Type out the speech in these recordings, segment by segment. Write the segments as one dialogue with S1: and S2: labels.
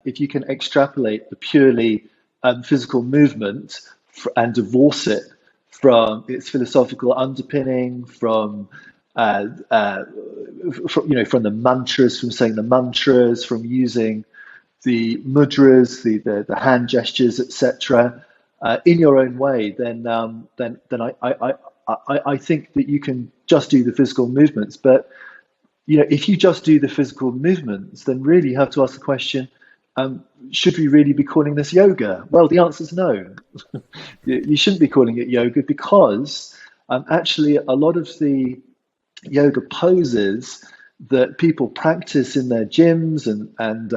S1: if you can extrapolate the purely physical movement and divorce it from its philosophical underpinning, from the mantras, from saying the mantras, from using the mudras, the hand gestures, etc., in your own way, then I think that you can just do the physical movements. But if you just do the physical movements, then really you have to ask the question: should we really be calling this yoga? Well, the answer is no. You shouldn't be calling it yoga, because actually a lot of the yoga poses that people practice in their gyms and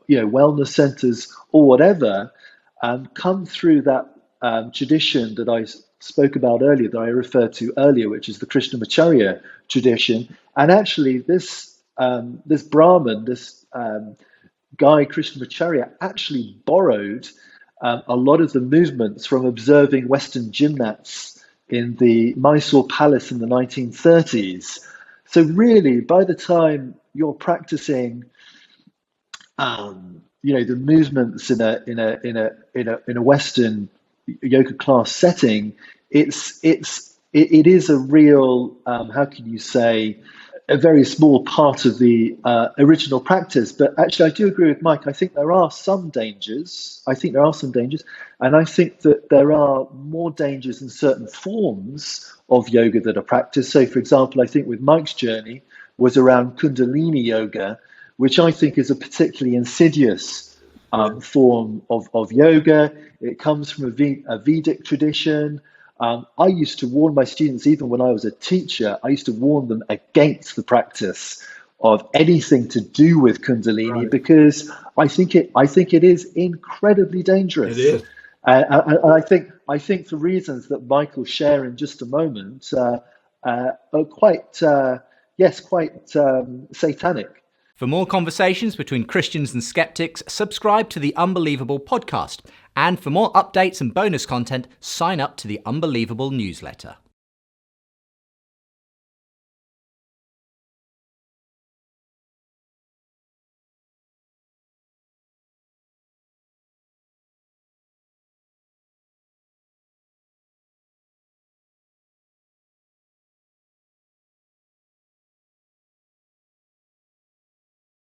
S1: wellness centers or whatever come through that tradition that I spoke about earlier, that I referred to earlier, which is the Krishnamacharya tradition. And actually, this Brahmin, this guy Krishnamacharya, actually borrowed a lot of the movements from observing Western gymnasts in the Mysore Palace in the 1930s. So really, by the time you're practicing, the movements in a Western yoga class setting, it is a real, how can you say, a very small part of the original practice. But actually, I do agree with Mike. I think there are some dangers. And I think that there are more dangers in certain forms of yoga that are practiced. So, for example, I think with Mike's journey was around Kundalini yoga, which I think is a particularly insidious form of yoga. It comes from a Vedic tradition. I used to warn my students, even when I was a teacher, I used to warn them against the practice of anything to do with Kundalini, right, because I think it is incredibly dangerous.
S2: It is.
S1: And I think for reasons that Mike will share in just a moment, are quite satanic.
S3: For more conversations between Christians and skeptics, subscribe to the Unbelievable podcast. And for more updates and bonus content, sign up to the Unbelievable newsletter.